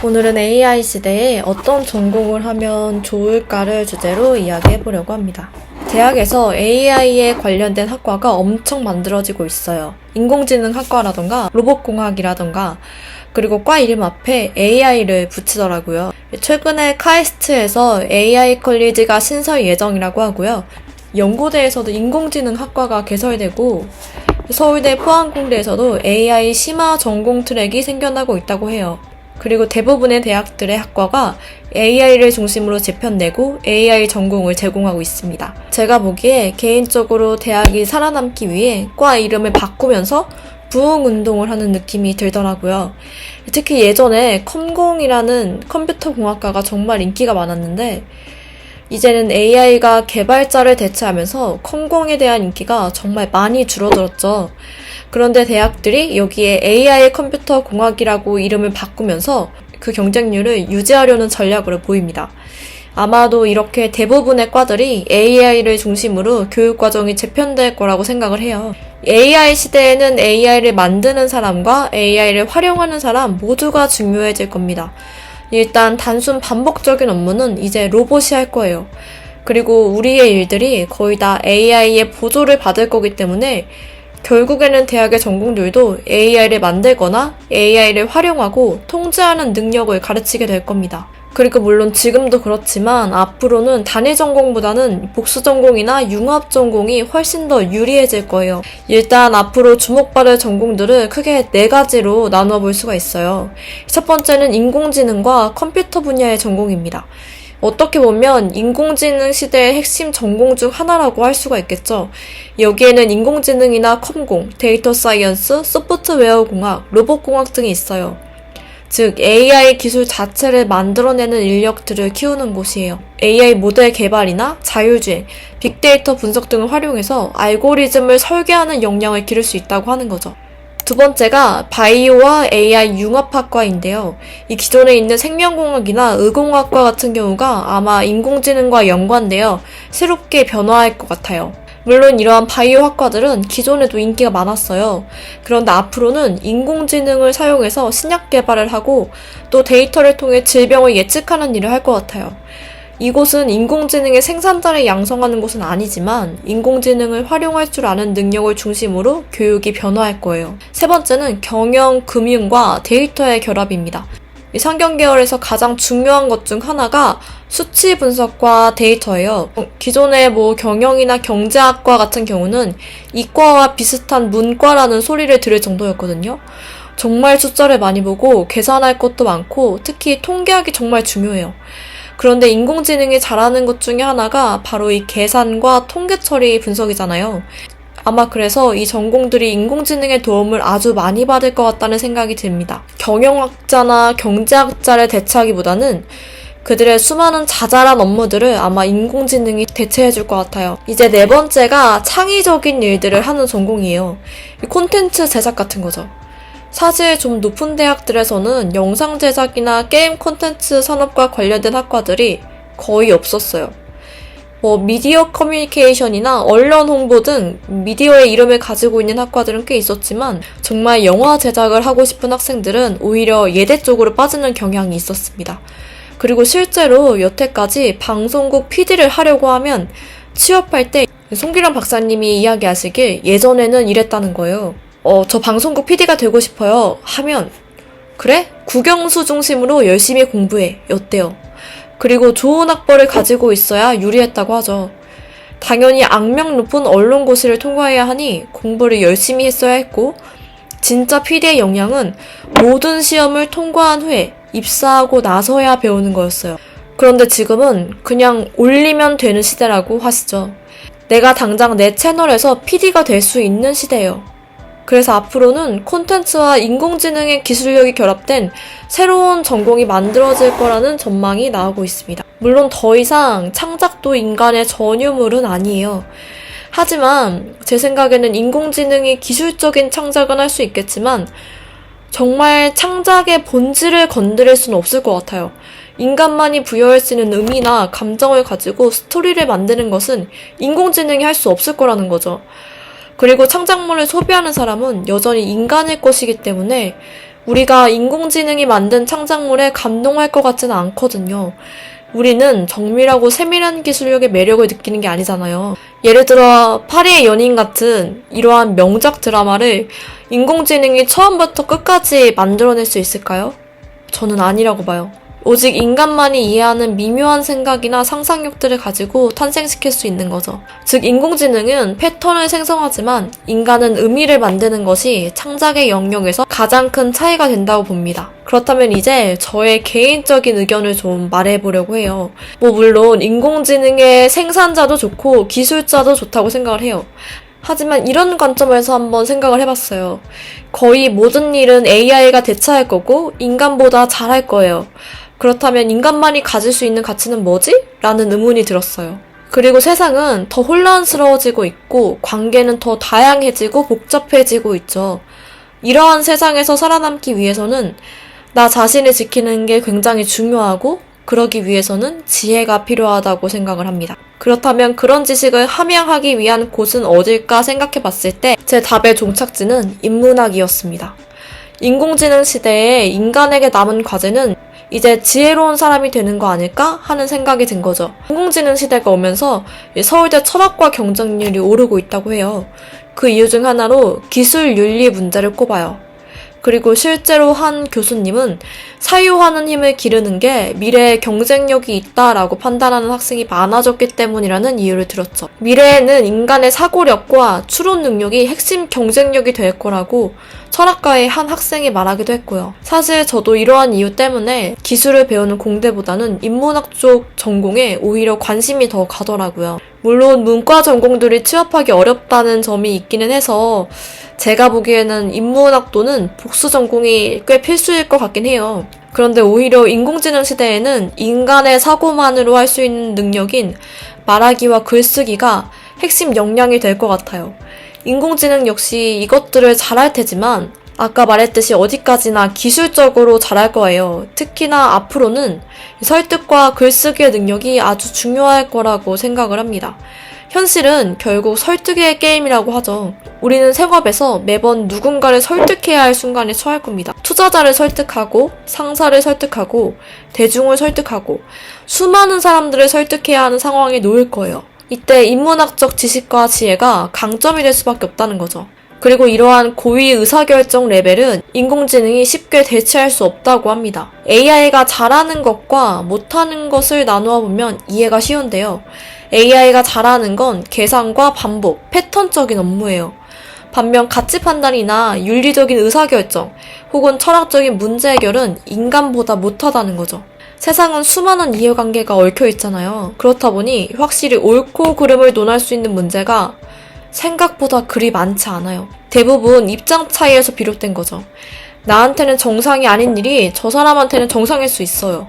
오늘은 AI 시대에 어떤 전공을 하면 좋을까를 주제로 이야기해보려고 합니다. 대학에서 AI에 관련된 학과가 엄청 만들어지고 있어요. 인공지능학과라던가 로봇공학이라던가 그리고 과 이름 앞에 AI를 붙이더라고요. 최근에 카이스트에서 AI 컬리지가 신설 예정이라고 하고요. 연고대에서도 인공지능학과가 개설되고 서울대 포항공대에서도 AI 심화 전공 트랙이 생겨나고 있다고 해요. 그리고 대부분의 대학들의 학과가 AI를 중심으로 재편되고 AI 전공을 제공하고 있습니다. 제가 보기에 개인적으로 대학이 살아남기 위해 과 이름을 바꾸면서 부흥운동을 하는 느낌이 들더라고요. 특히 예전에 컴공이라는 컴퓨터공학과가 정말 인기가 많았는데 이제는 AI가 개발자를 대체하면서 컴공에 대한 인기가 정말 많이 줄어들었죠. 그런데 대학들이 여기에 AI 컴퓨터 공학이라고 이름을 바꾸면서 그 경쟁률을 유지하려는 전략으로 보입니다. 아마도 이렇게 대부분의 과들이 AI를 중심으로 교육과정이 재편될 거라고 생각을 해요. AI 시대에는 AI를 만드는 사람과 AI를 활용하는 사람 모두가 중요해질 겁니다. 일단 단순 반복적인 업무는 이제 로봇이 할 거예요. 그리고 우리의 일들이 거의 다 AI의 보조를 받을 거기 때문에 결국에는 대학의 전공들도 AI를 만들거나 AI를 활용하고 통제하는 능력을 가르치게 될 겁니다. 그리고 물론 지금도 그렇지만 앞으로는 단일 전공보다는 복수 전공이나 융합 전공이 훨씬 더 유리해질 거예요. 일단 앞으로 주목받을 전공들을 크게 4가지로 나누어 볼 수가 있어요. 첫 번째는 인공지능과 컴퓨터 분야의 전공입니다. 어떻게 보면 인공지능 시대의 핵심 전공 중 하나라고 할 수가 있겠죠. 여기에는 인공지능이나 컴공, 데이터 사이언스, 소프트웨어 공학, 로봇 공학 등이 있어요. 즉 AI 기술 자체를 만들어내는 인력들을 키우는 곳이에요. AI 모델 개발이나 자율주행, 빅데이터 분석 등을 활용해서 알고리즘을 설계하는 역량을 기를 수 있다고 하는 거죠. 두 번째가 바이오와 AI 융합학과인데요. 이 기존에 있는 생명공학이나 의공학과 같은 경우가 아마 인공지능과 연관되어 새롭게 변화할 것 같아요. 물론 이러한 바이오 학과들은 기존에도 인기가 많았어요. 그런데 앞으로는 인공지능을 사용해서 신약 개발을 하고 또 데이터를 통해 질병을 예측하는 일을 할 것 같아요. 이곳은 인공지능의 생산자를 양성하는 곳은 아니지만 인공지능을 활용할 줄 아는 능력을 중심으로 교육이 변화할 거예요. 세 번째는 경영, 금융과 데이터의 결합입니다. 이 상경계열에서 가장 중요한 것 중 하나가 수치 분석과 데이터예요. 기존의 경영이나 경제학과 같은 경우는 이과와 비슷한 문과라는 소리를 들을 정도였거든요. 정말 숫자를 많이 보고 계산할 것도 많고 특히 통계학이 정말 중요해요. 그런데 인공지능이 잘하는 것 중에 하나가 바로 이 계산과 통계 처리 분석이잖아요. 아마 그래서 이 전공들이 인공지능의 도움을 아주 많이 받을 것 같다는 생각이 듭니다. 경영학자나 경제학자를 대체하기보다는 그들의 수많은 자잘한 업무들을 아마 인공지능이 대체해줄 것 같아요. 이제 4번째가 창의적인 일들을 하는 전공이에요. 콘텐츠 제작 같은 거죠. 사실 좀 높은 대학들에서는 영상 제작이나 게임 콘텐츠 산업과 관련된 학과들이 거의 없었어요. 미디어 커뮤니케이션이나 언론 홍보 등 미디어의 이름을 가지고 있는 학과들은 꽤 있었지만 정말 영화 제작을 하고 싶은 학생들은 오히려 예대 쪽으로 빠지는 경향이 있었습니다. 그리고 실제로 여태까지 방송국 PD를 하려고 하면 취업할 때 송기령 박사님이 이야기하시길 예전에는 이랬다는 거예요. 저 방송국 PD가 되고 싶어요 하면 그래? 국영수 중심으로 열심히 공부해. 였대요. 그리고 좋은 학벌을 가지고 있어야 유리했다고 하죠. 당연히 악명 높은 언론고시를 통과해야 하니 공부를 열심히 했어야 했고 진짜 PD의 역량은 모든 시험을 통과한 후에 입사하고 나서야 배우는 거였어요. 그런데 지금은 그냥 올리면 되는 시대라고 하시죠. 내가 당장 내 채널에서 PD가 될 수 있는 시대예요. 그래서 앞으로는 콘텐츠와 인공지능의 기술력이 결합된 새로운 전공이 만들어질 거라는 전망이 나오고 있습니다. 물론 더 이상 창작도 인간의 전유물은 아니에요. 하지만 제 생각에는 인공지능이 기술적인 창작은 할 수 있겠지만 정말 창작의 본질을 건드릴 수는 없을 것 같아요. 인간만이 부여할 수 있는 의미나 감정을 가지고 스토리를 만드는 것은 인공지능이 할 수 없을 거라는 거죠. 그리고 창작물을 소비하는 사람은 여전히 인간일 것이기 때문에 우리가 인공지능이 만든 창작물에 감동할 것 같지는 않거든요. 우리는 정밀하고 세밀한 기술력의 매력을 느끼는 게 아니잖아요. 예를 들어 파리의 연인 같은 이러한 명작 드라마를 인공지능이 처음부터 끝까지 만들어낼 수 있을까요? 저는 아니라고 봐요. 오직 인간만이 이해하는 미묘한 생각이나 상상력들을 가지고 탄생시킬 수 있는 거죠. 즉 인공지능은 패턴을 생성하지만 인간은 의미를 만드는 것이 창작의 영역에서 가장 큰 차이가 된다고 봅니다. 그렇다면 이제 저의 개인적인 의견을 좀 말해보려고 해요. 물론 인공지능의 생산자도 좋고 기술자도 좋다고 생각을 해요. 하지만 이런 관점에서 한번 생각을 해봤어요. 거의 모든 일은 AI가 대체할 거고 인간보다 잘할 거예요. 그렇다면 인간만이 가질 수 있는 가치는 뭐지? 라는 의문이 들었어요. 그리고 세상은 더 혼란스러워지고 있고 관계는 더 다양해지고 복잡해지고 있죠. 이러한 세상에서 살아남기 위해서는 나 자신을 지키는 게 굉장히 중요하고 그러기 위해서는 지혜가 필요하다고 생각을 합니다. 그렇다면 그런 지식을 함양하기 위한 곳은 어딜까 생각해 봤을 때 제 답의 종착지는 인문학이었습니다. 인공지능 시대에 인간에게 남은 과제는 이제 지혜로운 사람이 되는 거 아닐까 하는 생각이 든 거죠. 인공지능 시대가 오면서 서울대 철학과 경쟁률이 오르고 있다고 해요. 그 이유 중 하나로 기술 윤리 문제를 꼽아요. 그리고 실제로 한 교수님은 사유하는 힘을 기르는 게 미래에 경쟁력이 있다라고 판단하는 학생이 많아졌기 때문이라는 이유를 들었죠. 미래에는 인간의 사고력과 추론 능력이 핵심 경쟁력이 될 거라고 철학과의 한 학생이 말하기도 했고요. 사실 저도 이러한 이유 때문에 기술을 배우는 공대보다는 인문학 쪽 전공에 오히려 관심이 더 가더라고요. 물론 문과 전공들이 취업하기 어렵다는 점이 있기는 해서 제가 보기에는 인문학도는 복수 전공이 꽤 필수일 것 같긴 해요. 그런데 오히려 인공지능 시대에는 인간의 사고만으로 할 수 있는 능력인 말하기와 글쓰기가 핵심 역량이 될 것 같아요. 인공지능 역시 이것들을 잘할 테지만 아까 말했듯이 어디까지나 기술적으로 잘할 거예요. 특히나 앞으로는 설득과 글쓰기의 능력이 아주 중요할 거라고 생각을 합니다. 현실은 결국 설득의 게임이라고 하죠. 우리는 생업에서 매번 누군가를 설득해야 할 순간에 처할 겁니다. 투자자를 설득하고, 상사를 설득하고, 대중을 설득하고, 수많은 사람들을 설득해야 하는 상황에 놓일 거예요. 이때 인문학적 지식과 지혜가 강점이 될 수밖에 없다는 거죠. 그리고 이러한 고위 의사결정 레벨은 인공지능이 쉽게 대체할 수 없다고 합니다. AI가 잘하는 것과 못하는 것을 나누어 보면 이해가 쉬운데요. AI가 잘하는 건 계산과 반복, 패턴적인 업무예요. 반면 가치 판단이나 윤리적인 의사결정 혹은 철학적인 문제 해결은 인간보다 못하다는 거죠. 세상은 수많은 이해관계가 얽혀 있잖아요. 그렇다 보니 확실히 옳고 그름을 논할 수 있는 문제가 생각보다 그리 많지 않아요. 대부분 입장 차이에서 비롯된 거죠. 나한테는 정상이 아닌 일이 저 사람한테는 정상일 수 있어요.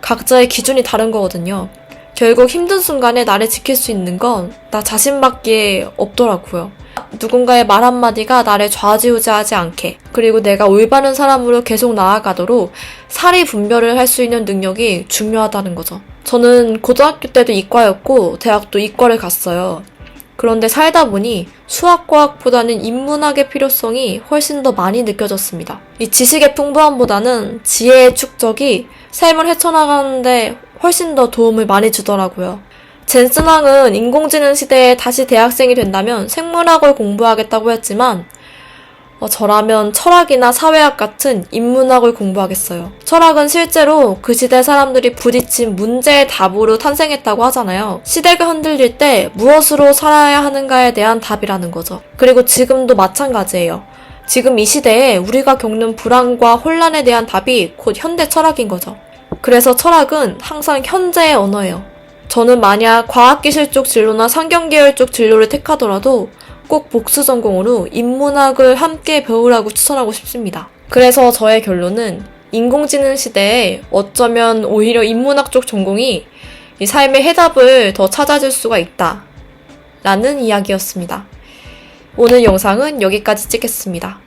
각자의 기준이 다른 거거든요. 결국 힘든 순간에 나를 지킬 수 있는 건 나 자신밖에 없더라고요. 누군가의 말 한마디가 나를 좌지우지하지 않게, 그리고 내가 올바른 사람으로 계속 나아가도록 사리 분별을 할 수 있는 능력이 중요하다는 거죠. 저는 고등학교 때도 이과였고 대학도 이과를 갔어요. 그런데 살다 보니 수학과학보다는 인문학의 필요성이 훨씬 더 많이 느껴졌습니다. 이 지식의 풍부함보다는 지혜의 축적이 삶을 헤쳐나가는데 훨씬 더 도움을 많이 주더라고요. 젠슨왕은 인공지능 시대에 다시 대학생이 된다면 생물학을 공부하겠다고 했지만 저라면 철학이나 사회학 같은 인문학을 공부하겠어요. 철학은 실제로 그 시대 사람들이 부딪힌 문제의 답으로 탄생했다고 하잖아요. 시대가 흔들릴 때 무엇으로 살아야 하는가에 대한 답이라는 거죠. 그리고 지금도 마찬가지예요. 지금 이 시대에 우리가 겪는 불안과 혼란에 대한 답이 곧 현대 철학인 거죠. 그래서 철학은 항상 현재의 언어예요. 저는 만약 과학기술 쪽 진로나 상경계열 쪽 진로를 택하더라도 꼭 복수 전공으로 인문학을 함께 배우라고 추천하고 싶습니다. 그래서 저의 결론은 인공지능 시대에 어쩌면 오히려 인문학 쪽 전공이 이 삶의 해답을 더 찾아줄 수가 있다 라는 이야기였습니다. 오늘 영상은 여기까지 찍겠습니다.